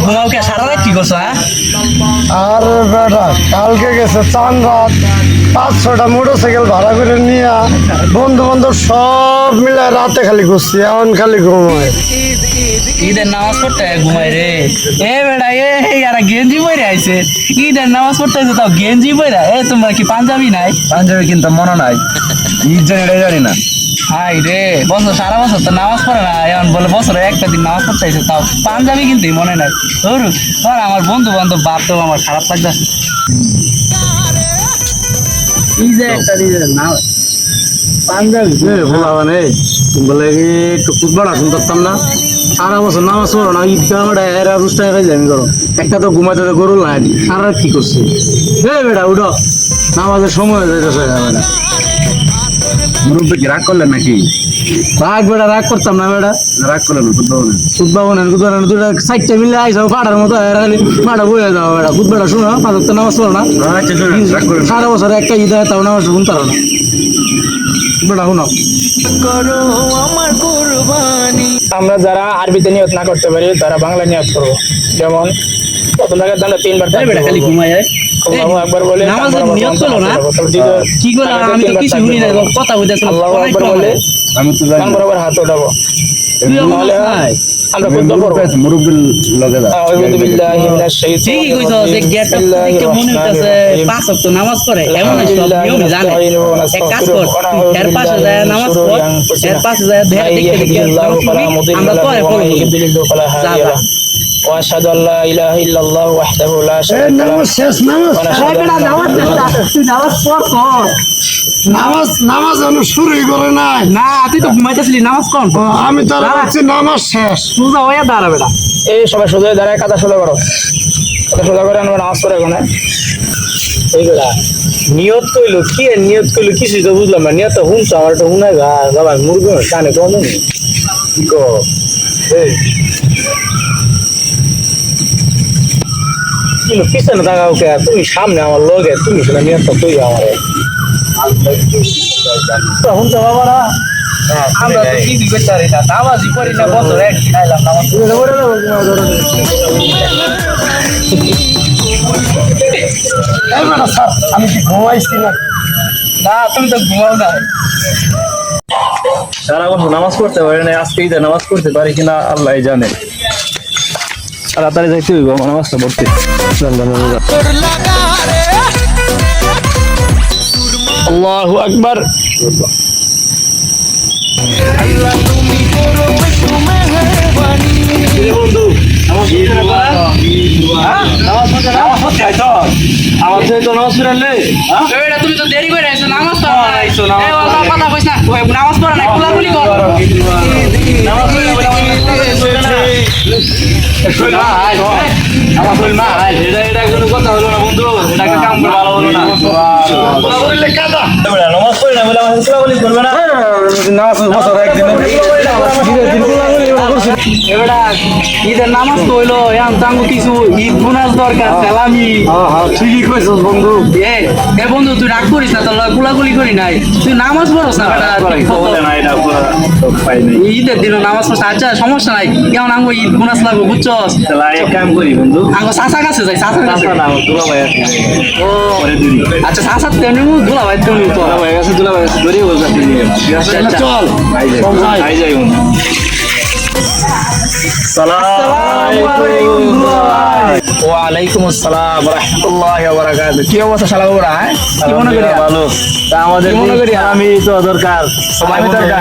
ঘুমাওকে সারা রাত কি করছো? আর বেটা কালকে গেছে চান রাত 5-6টা মোটরসাইকেল ভাড়া করে নিয়ে বন্ধু বান্ধব সব মিলে রাতে খালি ঘুরছি, এখন খালি ঘুমায়। ঈদের নামাজ পড়তে ঘুমাই রে এ বেড়া এরা গেঞ্জি পরে আইছে। ঈদের নামাজ পড়তে আইছে তাও গেঞ্জি পরে। তোমরা কি পাঞ্জাবি নাই? পাঞ্জাবি কিন্তু মনে নাই, ঈদ জানি এটা জানি না। হাই রে, বছর সারা বছর তো নামাজ পড়ে না, এখন বলে বছরে একটা দিন নামাজ পড়তে আইছে তাও পাঞ্জাবি কিন্তু মনে নাই। ধর আমার বন্ধু বান্ধব বাপটাও আমার খারাপ লাগতেছে। কি যে একটা পাঞ্জাবি ভোলা মানে বলে কি একটু কুদবাড়া শুনতে পারতাম না, সারা বছর নামাজ পড়ো না, ঈদগাহ এরা রুস্টায় খাই যাবি করো। একটা তো ঘুমাইতে গরু নাই, সারা রাত কি করছে? বেটা উঠো, নামাজের সময় হয়ে যাইতেছে। বেটা মুরব্বী কি রাগ করলেন নাকি? রাগ বেটা রাগ করতাম না, বেটা রাগ করলেন কুদবাবনের দুটা সাইডটা মিলে আইসাও পাড়ার মতো মাঠা বয়ে যাও। বেটা কুদবাটা শুনো, পাঁচ তো নামাজ পড়ো না, রাগ করেন সারা বছর একটা ঈদ হয় তাও নামাজ শুনতে পারো না। বেটা শুনো, আমরা যারা আরবিতে নিয়ত না করতে পারি তারা বাংলা নিয়ত করবো। যেমন প্রথম রাকাত আমরা 3 বার বেটা খালি ঘুমায় আল্লাহু আকবার বলে নামাজের নিয়ত করলো না। কি করলাম আমি তো কিছু শুনি না, কথা বলতেছি। আল্লাহু আকবার বলে আমি তো জানি কান বরাবর হাত উঠাবো। তাহলে আমরা খুতবা করবো। মুরব্বীর লগে যা আউযু বিল্লাহি মিনাশ ঠিকই শাইতানির কইছো যে গেট আপ থেকে মনে হইতাছে 5 ওয়াক্ত নামাজ পড়ে, এমন সব নিয়ম জানে। এক কাজ কর, এর পাশে যায় নামাজ পড়, এর পাশে যায় ধ্যান দেখে দেখে আমরা পরে পড়ব। واشهد ان لا اله الا الله وحده لا شريك له নামাজ শেষ, নামাজ নামাজ এখনো শুরুই করে নাই। না তুই তো ঘুমাইতেছিলি, নামাজ কোন? আমি তো ভাবছি নামাজ শেষ। সোজা হয়ে দাঁড়া বেটা। এই সবাই সোজা হয়ে দাঁড়ায় কাদা সোজা করো, কাদা সোজা করে আমরা নামাজ পড়ে এখন। এইগুলা নিয়ত কইলো কি, নিয়ত কইলো কিছু তো বুঝলাম না। নিয়ত শুনছো, আমার তো শুনে গা বাবা মুরগি কানে কম কি কো। এই কিলো পিছনে তাকাও কে, তুমি সামনে আমার লগে, তুমি সেটা নিয়ত কই আমারে শুনছো বাবারা। আমরা তো কি দিবে চারি না, নামাজই পড়ি না, বছর একদিন আইলাম নামাজ আমি কি ঘুমাইছি না? না, তুমি তো ঘুমাও না। সারা বছর নামাজ পড়তে পারি না, আজকে ঈদে নামাজ পড়তে পারি কিনা আল্লাহ জানে। তাড়াতাড়ি যাইতে হইব আমার নামাজটা পড়তে। আল্লাহু আকবার। তুমি তো দেরি করে আইছো, নামাজ তো আইছো না, কথা কইছ না, নামাজ পড়া নাই, কুলাকুলি কর। নামাজ পড়ি না বলে আমার কুলাকুলি করবে না। ঈদের নামাজ তো হইলো, এখন তাঙ্গু কিছু ঈদ বোনাস দরকার, সালামি। ঠিকই কইছো বন্ধু। এ বন্ধু তুই রাগ করিস না, তোর কুলাকুলি করি নাই, তুই নামাজ পড়স না বেটা। ঈদের দিন নামাজ পড়ছ, আচ্ছা সমস্যা নাই, কেমন আঙ্গু ঈদ বোনাস লাগবে বুঝছস? কাম করি বন্ধু, আঙ্গু চাচা কাছে যাই, চাচার কাছে। ও আচ্ছা, চাচার তেমনি দুলা ভাই তেমনি তো চল যাই বন্ধু। ওয়ালাইকুম আসসালাম ওয়া রাহমাতুল্লাহি ওয়া বারাকাতুহু। কি অবস্থা শালা ওরা? কি মনে করি ভালো তা আমাদের মনে করি আমি তো দরকার সবাই দরকার।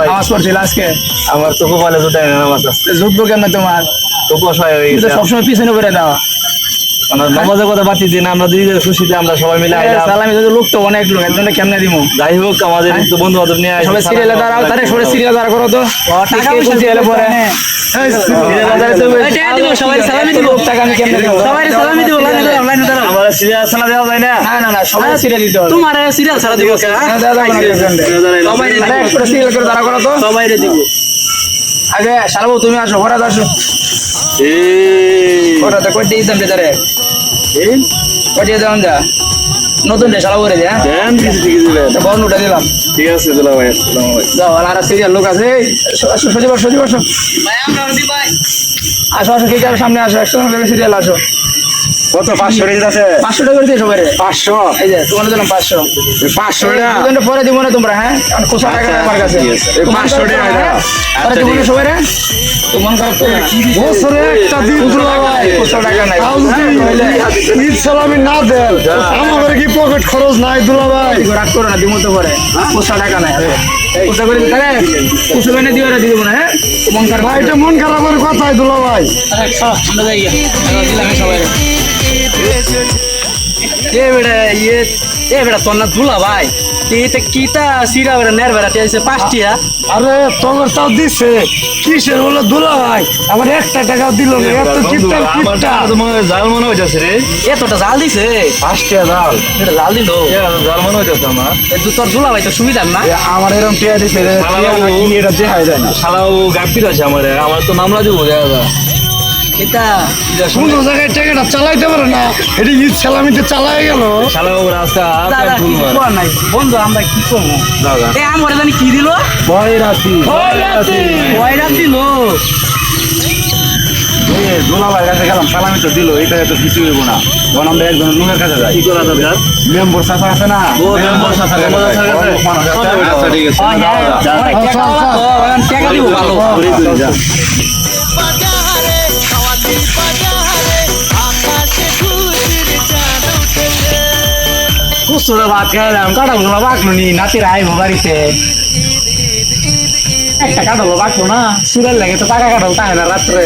নামাজ পড়ছিল আজকে? আমার তো কপালে জুটাই না নামাজ, যুদ্ধ কেন তোমার? তো কষায় হয়ে গেছে। সবসময় পিছনে করে দাও, নামাজের কথা বাতি দিন, আমরা দুইজনের খুশিতে আমরা সবাই মিলে আইলাম। সালামি যদি লোক তো অনেক লোক, একজনে কেমনে দিব? যাই হোক আমাদের তো বন্ধু বান্ধব নিয়ে সবাই সিরিয়ালে দাঁড়াও, তারে সরে সিরিয়াল দাঁড়া করো তো। টাকা পয়সা সিরিয়ালে পরে সবাই সালামি দিব, টাকা আমি কেমনে দিব? সবাই সালামি দিব, লাইনে দাঁড়াও, লাইনে দাঁড়াও। আমার সিরিয়াল ছাড়া দেওয়া যায় না। না না সবাই সিরিয়াল দিতে হবে। তোমার সিরিয়াল ছাড়া দিব কে? সবাই সিরিয়াল করে দাঁড়া করো তো। সবাই দিব। আগে শালাবু তুমি আসো, হঠাৎ আসো, হঠাৎ কই দিতাম রে তারে, কই দিয়ে দাও যা। নতুন দেশালা করে দেয়, হ্যাঁ? দেন কিছু ঠিকই দিলেন। বর্ণটা দিলাম। ঠিক আছে দুলা ভাই, আসসালামু আলাইকুম। যাও, আর সিরিয়াল লোক আছে। এই, আসো, সজীব আসো, সজীব আসো। আসো, আসো, কে যাবে সামনে আসো, একসঙ্গে সিরিয়াল আসো। কত 500 রেট আছে? 500 টাকা করে দিয়ে সবাই। 500 এই যে তোমার দিলাম 500। 500 টাকা দুজনটা পরে দিব না তোমরা, হ্যাঁ? কারণ কোষা টাকা আচ্ছা, আমার কাছে। ঠিক আছে। এই 500 টাকা এটা। পরে দিব না সবাই রে। তো মন খারাপ করে না। বছরে একটা দিন দুলা ভাই কোষা টাকা নাই। ঈদ সালামি না দেন আমাদের কি পকেট খরচ নাই দুলা ভাই রাগ করো না, দিমো তো পরে। কোষা টাকা নাই। কোষা করে দিতে রে। কোষা করে দিও রে, দিব না, হ্যাঁ? তো মন খারাপ। ভাই এটা মন খারাপের কথাই দুলা ভাই আমরা যাই গিয়া। দিলাম সবাই রে। এ বেটা তোর না দুলা ভাই, এটা কিতা সিরা বেড়া নের বেড়া আছে 5টিয়া। আরে তোমার তাও দিছে কিসের বলে দুলা ভাই আমার 1 টাকা দিল না এত কিপটা আমার কিপটা তো মনে হয় জাল মনে হইতাছে রে। এতটা জাল দিছে, 5 টাকা দাও এটা জাল দিল। জাল মনে হইতাছে আমার। তোর দুলা ভাই তো সুবিধা না। আমার এরকম টিয়া দিছে রে টিয়া না কি এটা দেখাই যায় না শালাও গাপ্পির আছে আমার তো মামলা দিব দেখা যায়। এটা কোন জায়গায় টাকাটা চালাইতে পারে না এটা ঈদ সালামিতে চালাই গেল শালাও রাস্তা দাদা আর কিছু করার নাই বন্ধু, আমরা কি করবো? দাদা এ আমার জানি কি দিল, ভয় রাতি কয়রা দিল। দুলা ভাই কাছে গেলাম সালামি তো দিল এটা তো কিছু হইব না কারণ আমরা একজন লোকের কাছে যাই কি করা যাবে আর? মেম্বার সাথে আছে না ও মেম্বার সাথে আচ্ছা ঠিক আছে। টাকা দিব ভালো। বাজারে খাওয়ালি বাজারে আকাশে ঘুষির চাঁদ উঠেছে কুসুরে ভাত খাইলাম কাটাগুলো বাকলো নি নাতির আইব বাড়িতে একটা কাটালো বাকলো না সুরের লাগে তো টাকা কাটাল তাই না রাত্রে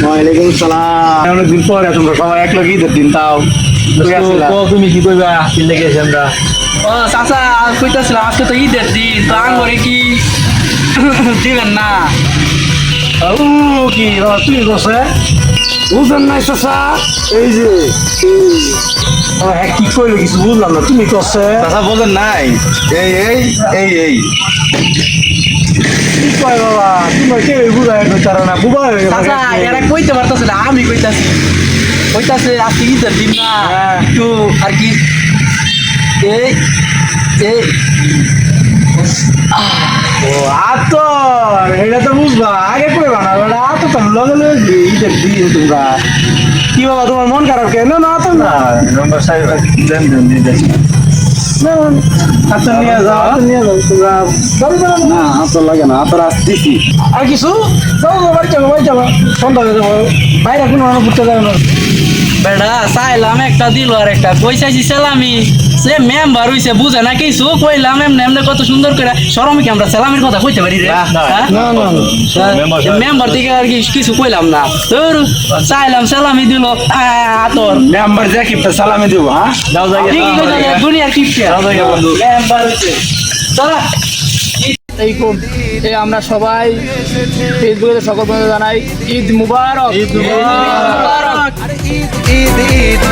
ওয়ালাইকুম সালাম অনেকদিন পরে তোমরা সবাই এক লোক ঈদের দিন তাও তুমি কি কইবা কি লেগেছে আমরা? ও চাচা কইতাছিলাম আজকে তো ঈদের দিন, তো আঙ্গরে কি দিবেন না? কি তুই বসে বুঝলেন নাই চাষা এই যে হ্যাঁ কি কইলো কিছু বুঝলাম না তুমি কষে কথা বলেন নাই। এই কি কয় বাবা তোমার কেউ বুঝায় চারা না বুবা হয়ে গেছে চাচা এরা কইতে পারতাছে না, আমি কইতাছি। কইতাছে আজকে ঈদের দিন না, একটু আর কি এই এই ও আতর এটা তো বুঝবা আগে কইবা না বেটা আতর তো লগে লগে ঈদের দিন তোমরা কি বাবা তোমার মন খারাপ কেন না আতর না নম্বর সাহেব দেন দিতে। আতর নিয়ে যাও তোমরা না আতর লাগে না আতর আসতেছি আর কিছু যাও বাড়ি যাবো সন্ধ্যা হয়ে যাবো বাইরে কোনো মানুষ ঘুরতে যাবে না বেটা চাইলাম একটা দিল আর একটা কইসাইছি সেলামি, সে মেম্বার হইছে বুঝে না কিছু, কইলাম এমনি এমনি কত সুন্দর করে শরমে কি আমরা সেলামির কথা কইতে পারি রে? হ্যাঁ? না না মেম্বার থেকে আর কি কিছু কইলাম না, তোর চাইলাম সেলামি দিল তোর মেম্বার যা কি সালামি দিব হ্যাঁ যাও যাই দুনিয়ার কি বন্ধু। মেম্বার হইছে চলা। এই আমরা সবাই ফেসবুকে সকল বন্ধু জানাই ঈদ মুবারক। ঈদ মুবারক। মুবারক। ঈদ ঈদ ঈদ